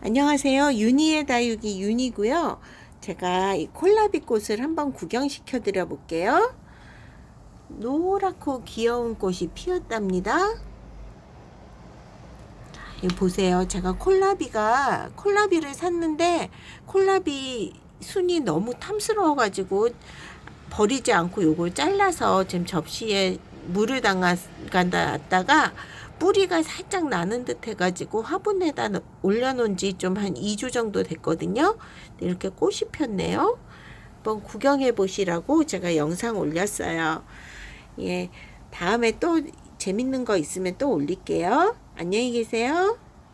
안녕하세요. 윤희의 다육이 윤이고요. 제가 이 콜라비 꽃을 한번 구경시켜 드려 볼게요. 노랗고 귀여운 꽃이 피었답니다. 여기 보세요. 제가 콜라비를 샀는데 콜라비 순이 너무 탐스러워 가지고 버리지 않고 요걸 잘라서 지금 접시에 물을 담갔다가 뿌리가 살짝 나는 듯 해가지고 화분에다 올려놓은 지 좀 한 2주 정도 됐거든요. 이렇게 꽃이 폈네요. 한번 구경해 보시라고 제가 영상 올렸어요. 예, 다음에 또 재밌는 거 있으면 또 올릴게요. 안녕히 계세요.